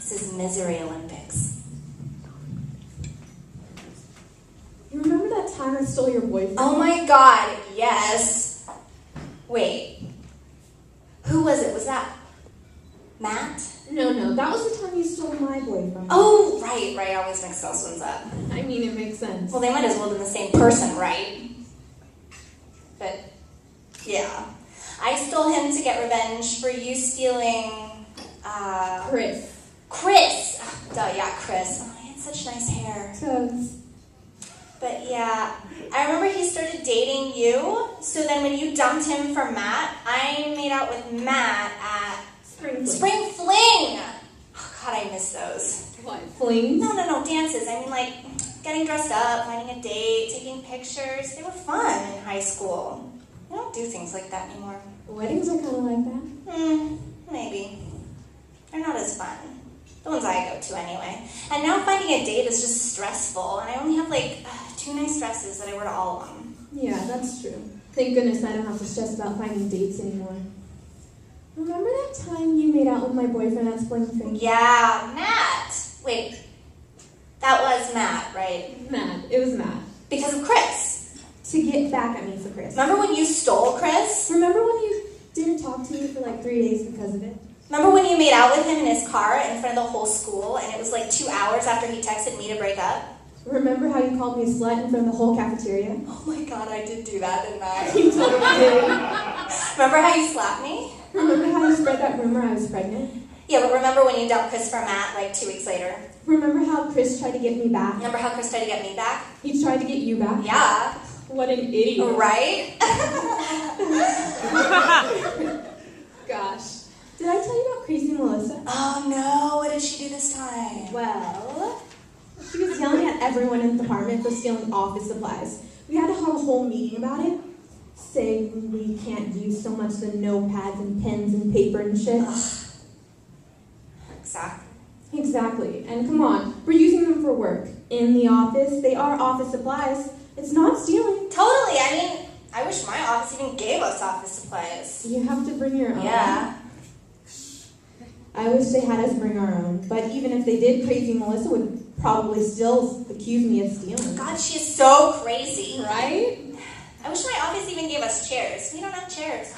This is Misery Olympics. You remember that time I stole your boyfriend? Oh my god, yes. Wait. Who was it? Was that Matt? No, that was the time you stole my boyfriend. Oh, right. I always mix those ones up. I mean, it makes sense. Well, they might as well have been the same person, right? But, yeah. I stole him to get revenge for you stealing, Chris! Oh, duh, yeah, Chris. Oh, he had such nice hair. Toads. But, yeah. I remember he started dating you, so then when you dumped him for Matt, I made out with Matt at Spring Fling! Oh, God, I miss those. What, flings? No, dances. I mean, like, getting dressed up, finding a date, taking pictures. They were fun in high school. I don't do things like that anymore. Weddings are kind of like that. Maybe. They're not as fun. The ones I go to, anyway. And now finding a date is just stressful, and I only have, like, 2 nice dresses that I wear to all of them. Yeah, that's true. Thank goodness I don't have to stress about finding dates anymore. Remember that time you made out with my boyfriend at Spring Fling? Yeah, Matt. Wait, that was Matt, right? Matt. It was Matt. Because of Chris. To get back at me for Chris. Remember when you stole Chris? Remember when you didn't talk to me for like 3 days because of it? Remember when you made out with him in his car in front of the whole school, and it was like 2 hours after he texted me to break up? Remember how you called me a slut in front of the whole cafeteria? Oh my god, I did do that, didn't I? You totally did. Remember how you slapped me? Remember how you spread that rumor I was pregnant? Yeah, but remember when you dumped Chris for Matt like 2 weeks later? Remember how Chris tried to get me back? Remember how Chris tried to get me back? He tried to get you back? Yeah. What an idiot. Right? Gosh. Did I tell you about Crazy Melissa? Oh no, what did she do this time? Well, she was yelling at everyone in the department for stealing office supplies. We had to have a whole meeting about it. Saying we can't use so much the notepads and pens and paper and shit. Exactly. And come on, we're using them for work. In the office, they are office supplies. It's not stealing. Totally. I mean, I wish my office even gave us office supplies. You have to bring your own. Yeah. I wish they had us bring our own. But even if they did, Crazy Melissa would probably still accuse me of stealing. God, she is so crazy. Right? I wish my office even gave us chairs. We don't have chairs.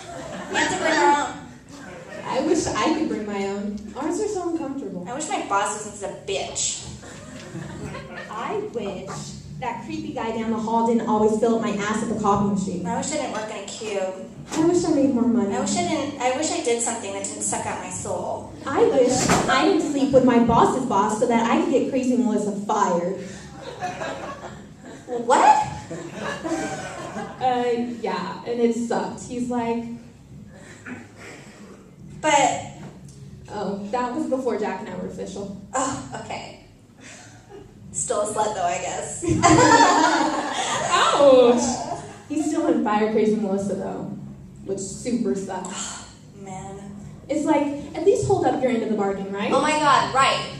We have to bring our own. I wish I could bring my own. Ours are so uncomfortable. I wish my boss wasn't such a bitch. I wish that creepy guy down the hall didn't always fill up my ass at the copy machine. I wish I didn't work in a cube. I wish I made more money. I wish I did something that didn't suck out my soul. I wish I didn't sleep with my boss's boss so that I could get Crazy Melissa fired. What? Yeah, and it sucked. He's like... But... Oh, that was before Jack and I were official. Oh, okay. Still a slut though, I guess. Ouch! He still didn't fire Crazy Melissa though, which super sucks. Man. It's like, at least hold up your end of the bargain, right? Oh my god, right.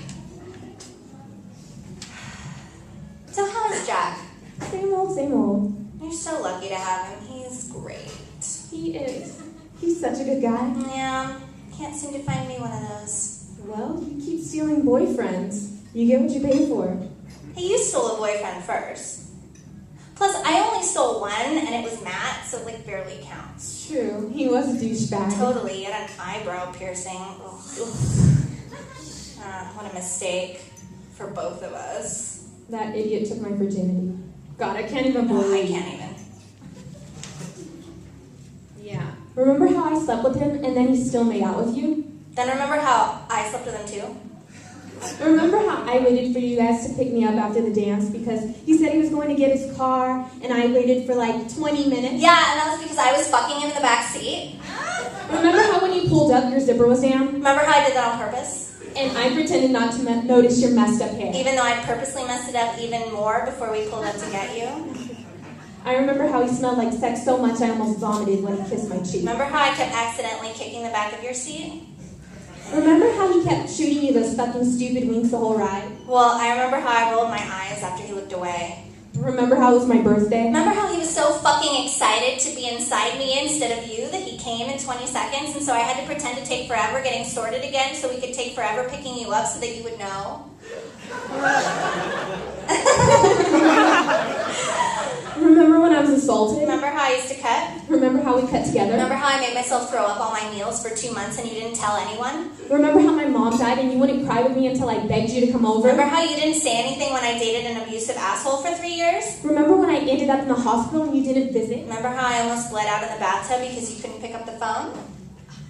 So how is Jack? Same old, same old. You're so lucky to have him. He's great. He is. He's such a good guy. Yeah, can't seem to find me one of those. Well, you keep stealing boyfriends. You get what you pay for. Hey, you stole a boyfriend first. Plus, I only stole one, and it was Matt, so it barely counts. True. He was a douchebag. Totally. He had an eyebrow piercing. Ugh. What a mistake for both of us. That idiot took my virginity. God, I can't even believe. I can't even. Yeah. Remember how I slept with him and then he still made out with you? Then remember how I slept with him too? Remember how I waited for you guys to pick me up after the dance because he said he was going to get his car and I waited for like 20 minutes? Yeah, and that was because I was fucking him in the back seat. Remember how when you pulled up your zipper was down? Remember how I did that on purpose? And I pretended not to notice your messed up hair. Even though I purposely messed it up even more before we pulled up to get you? I remember how he smelled like sex so much I almost vomited when he kissed my cheek. Remember how I kept accidentally kicking the back of your seat? Remember how he kept shooting you those fucking stupid winks the whole ride? Well, I remember how I rolled my eyes after he looked away. Remember how it was my birthday? Remember how he was so fucking excited to be inside me instead of you that he came in 20 seconds and so I had to pretend to take forever getting sorted again so we could take forever picking you up so that you would know? Remember when I was assaulted? Remember how I used to cut? Remember how we cut together? Remember how I made myself throw up all my meals for 2 months and you didn't tell anyone? Remember how my mom died and you wouldn't cry with me until I begged you to come over? Remember how you didn't say anything when I dated an abusive asshole for 3 years? Remember when I ended up in the hospital and you didn't visit? Remember how I almost bled out in the bathtub because you couldn't pick up the phone?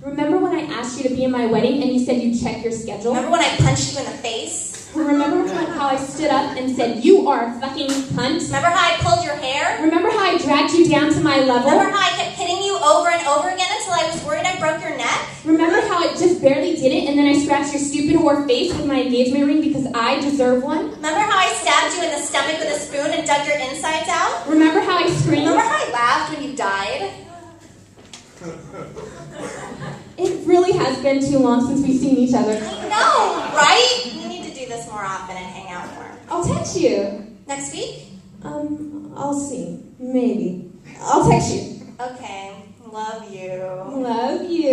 Remember when I asked you to be in my wedding and you said you'd check your schedule? Remember when I punched you in the face? Remember how I stood up and said, you are a fucking cunt? Remember how I pulled your hair? Remember how I dragged you down to my level? Remember how I kept hitting you over and over again until I was worried I broke your neck? Remember how I just barely did it and then I scratched your stupid whore face with my engagement ring because I deserve one? Remember how I stabbed you in the stomach with a spoon and dug your insides out? Remember how I screamed? Remember how I laughed when you died? It really has been too long since we've seen each other. I know, right? We need to do this more often and hang out more. I'll text you. Next week? I'll see. Maybe. I'll text you. Okay. Love you. Love you.